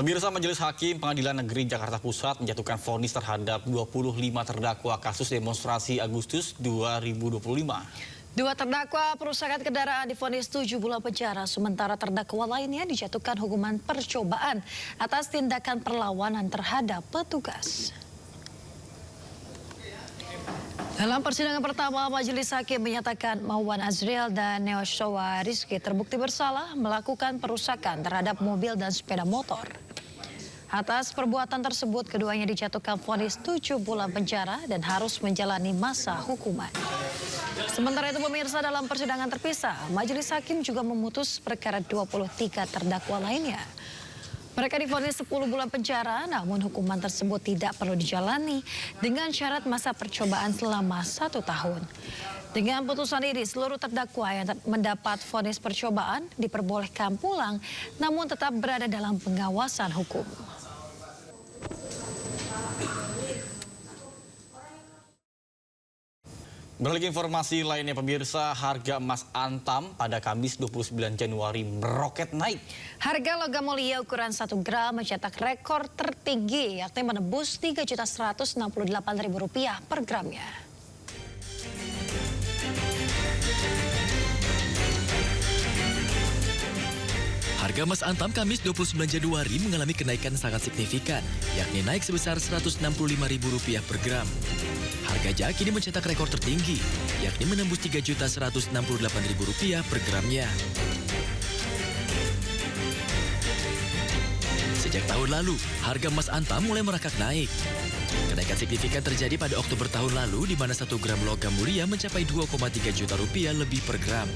Pemirsa, Majelis Hakim Pengadilan Negeri Jakarta Pusat menjatuhkan vonis terhadap 25 terdakwa kasus demonstrasi Agustus 2025. Dua terdakwa perusakan kendaraan divonis 7 bulan penjara, sementara terdakwa lainnya dijatuhkan hukuman percobaan atas tindakan perlawanan terhadap petugas. Dalam persidangan pertama, Majelis Hakim menyatakan Mauwan Azriel dan Neoshowa Rizky terbukti bersalah melakukan perusakan terhadap mobil dan sepeda motor. Atas perbuatan tersebut, keduanya dijatuhkan vonis 7 bulan penjara dan harus menjalani masa hukuman. Sementara itu, pemirsa, dalam persidangan terpisah, Majelis Hakim juga memutus perkara 23 terdakwa lainnya. Mereka divonis 10 bulan penjara, namun hukuman tersebut tidak perlu dijalani dengan syarat masa percobaan selama 1 tahun. Dengan putusan ini, seluruh terdakwa yang mendapat vonis percobaan diperbolehkan pulang, namun tetap berada dalam pengawasan hukum. Beralih ke informasi lainnya, pemirsa, harga emas Antam pada Kamis 29 Januari meroket naik. Harga logam mulia ukuran 1 gram mencetak rekor tertinggi, yakni menembus Rp3.168.000 per gramnya. Harga emas Antam Kamis 29 Januari mengalami kenaikan sangat signifikan, yakni naik sebesar Rp165.000 per gram. Harga jak kini mencetak rekor tertinggi, yakni menembus Rp3.168.000 per gramnya. Sejak tahun lalu, harga emas Antam mulai merangkak naik. Kenaikan signifikan terjadi pada Oktober tahun lalu, di mana 1 gram logam mulia mencapai Rp2,3 juta lebih per gram.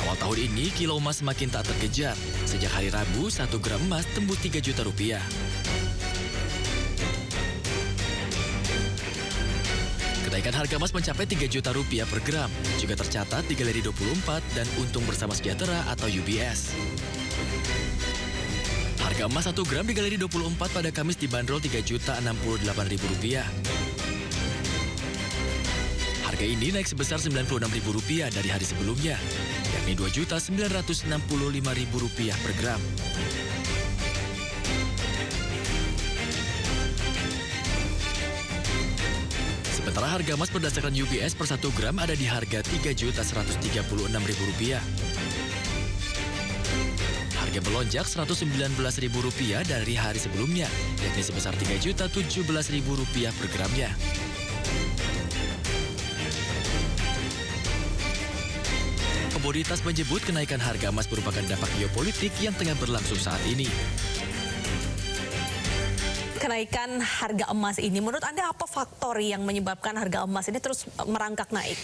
Awal tahun ini, kilo emas semakin tak terkejar. Sejak hari Rabu, 1 gram emas tembus Rp3 juta. Kenaikan harga emas mencapai Rp3 juta per gram juga tercatat di Galeri 24 dan Untung Bersama Sejahtera atau UBS. Harga emas 1 gram di Galeri 24 pada Kamis dibanderol Rp3.068.000. Harga ini naik sebesar Rp96.000 dari hari sebelumnya, yakni Rp2.965.000 per gram. Sementara harga emas berdasarkan UBS per 1 gram ada di harga Rp3.136.000. Harga melonjak Rp119.000 dari hari sebelumnya, yakni sebesar Rp3.017.000 per gramnya. Komoditas menyebut kenaikan harga emas merupakan dampak geopolitik yang tengah berlangsung saat ini. Kenaikan harga emas ini, menurut Anda apa faktor yang menyebabkan harga emas ini terus merangkak naik?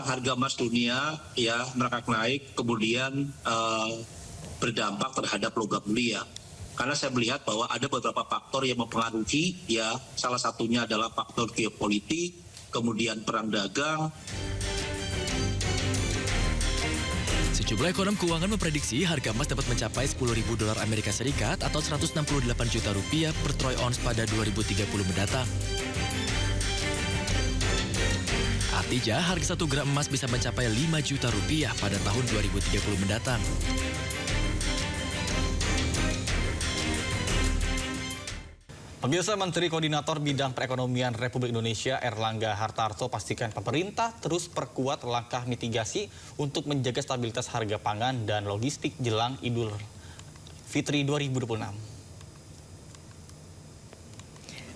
Harga emas dunia ya merangkak naik, kemudian berdampak terhadap logam mulia. Karena saya melihat bahwa ada beberapa faktor yang mempengaruhi, ya salah satunya adalah faktor geopolitik, kemudian perang dagang. Sejumlah ekonom keuangan memprediksi harga emas dapat mencapai $10.000 Amerika Serikat atau Rp168 juta per troy ounce pada 2030 mendatang. Artinya, harga 1 gram emas bisa mencapai Rp5 juta pada tahun 2030 mendatang. Pemirsa, Menteri Koordinator Bidang Perekonomian Republik Indonesia Erlangga Hartarto pastikan pemerintah terus perkuat langkah mitigasi untuk menjaga stabilitas harga pangan dan logistik jelang Idul Fitri 2026.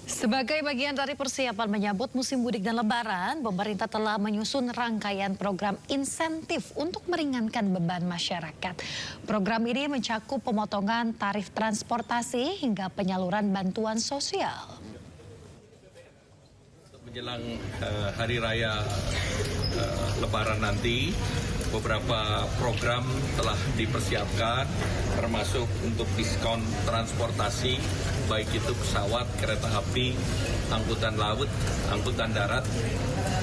Sebagai bagian dari persiapan menyambut musim mudik dan lebaran, pemerintah telah menyusun rangkaian program insentif untuk meringankan beban masyarakat. Program ini mencakup pemotongan tarif transportasi hingga penyaluran bantuan sosial. Menjelang Hari Raya Lebaran nanti, beberapa program telah dipersiapkan, termasuk untuk diskon transportasi, baik itu pesawat, kereta api, angkutan laut, angkutan darat,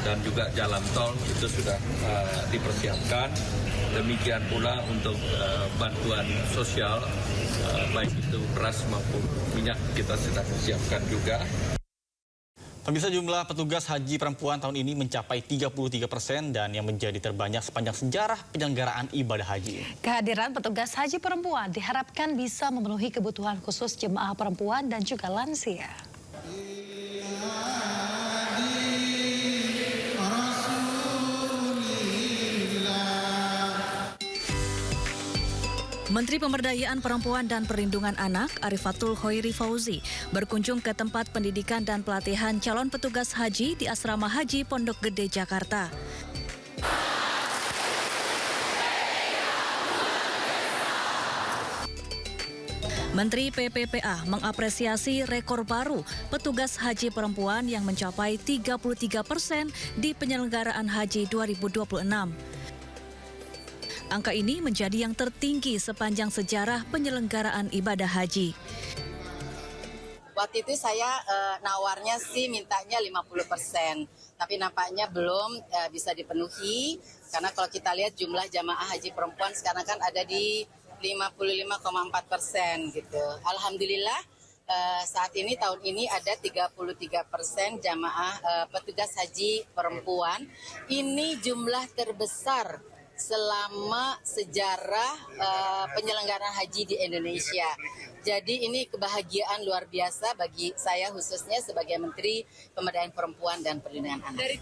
dan juga jalan tol itu sudah dipersiapkan. Demikian pula untuk bantuan sosial, baik itu beras maupun minyak kita sudah siapkan juga. Pemirsa, jumlah petugas haji perempuan tahun ini mencapai 33% dan yang menjadi terbanyak sepanjang sejarah penyelenggaraan ibadah haji. Kehadiran petugas haji perempuan diharapkan bisa memenuhi kebutuhan khusus jemaah perempuan dan juga lansia. Menteri Pemberdayaan Perempuan dan Perlindungan Anak Arifatul Khoiri Fauzi berkunjung ke tempat pendidikan dan pelatihan calon petugas haji di Asrama Haji Pondok Gede, Jakarta. Menteri PPPA mengapresiasi rekor baru petugas haji perempuan yang mencapai 33% di penyelenggaraan haji 2026. Angka ini menjadi yang tertinggi sepanjang sejarah penyelenggaraan ibadah haji. Waktu itu saya nawarnya sih mintanya 50%, tapi nampaknya belum bisa dipenuhi karena kalau kita lihat jumlah jamaah haji perempuan sekarang kan ada di 55,4% gitu. Alhamdulillah saat ini tahun ini ada 33% jamaah petugas haji perempuan. Ini jumlah terbesar selama sejarah penyelenggaraan haji di Indonesia. Jadi ini kebahagiaan luar biasa bagi saya khususnya sebagai Menteri Pemberdayaan Perempuan dan Perlindungan Anak.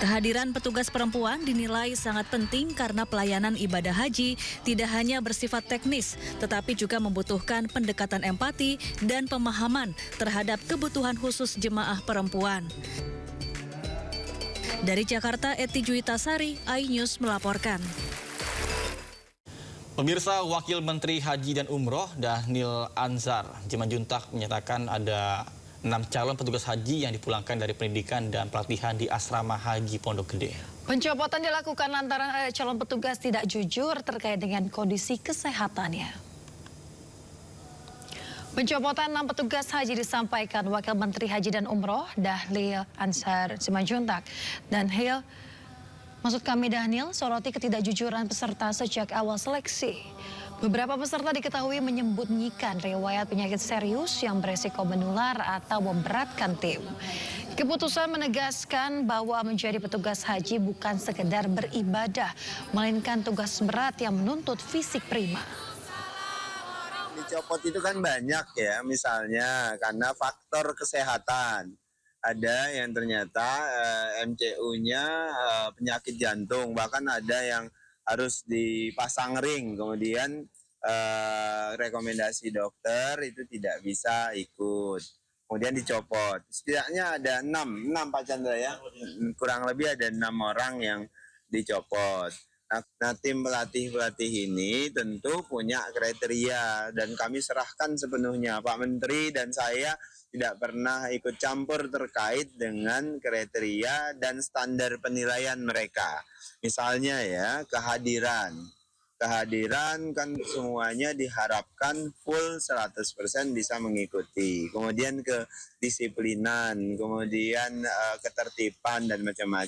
Kehadiran petugas perempuan dinilai sangat penting karena pelayanan ibadah haji tidak hanya bersifat teknis, tetapi juga membutuhkan pendekatan empati dan pemahaman terhadap kebutuhan khusus jemaah perempuan. Dari Jakarta, Eti Juitasari, iNews melaporkan. Pemirsa, Wakil Menteri Haji dan Umroh Dhanil Anzar Simanjuntak menyatakan ada 6 calon petugas haji yang dipulangkan dari pendidikan dan pelatihan di Asrama Haji Pondok Gede. Pencopotan dilakukan lantaran ada calon petugas tidak jujur terkait dengan kondisi kesehatannya. Pencopotan 6 petugas haji disampaikan Wakil Menteri Haji dan Umroh Dhanil Anzar Simanjuntak. Dhanil soroti ketidakjujuran peserta sejak awal seleksi. Beberapa peserta diketahui menyembunyikan riwayat penyakit serius yang beresiko menular atau memberatkan tim. Keputusan menegaskan bahwa menjadi petugas haji bukan sekedar beribadah, melainkan tugas berat yang menuntut fisik prima. Dicopot itu kan banyak ya, misalnya karena faktor kesehatan. Ada yang ternyata MCU-nya penyakit jantung, bahkan ada yang harus dipasang ring, kemudian rekomendasi dokter itu tidak bisa ikut. Kemudian dicopot. Setidaknya ada 6 Pak Chandra ya, kurang lebih ada 6 orang yang dicopot. Nah, tim pelatih ini tentu punya kriteria dan kami serahkan sepenuhnya. Pak Menteri dan saya tidak pernah ikut campur terkait dengan kriteria dan standar penilaian mereka. Misalnya ya, kehadiran kan semuanya diharapkan full 100% bisa mengikuti. Kemudian kedisiplinan, kemudian ketertiban dan macam-macam.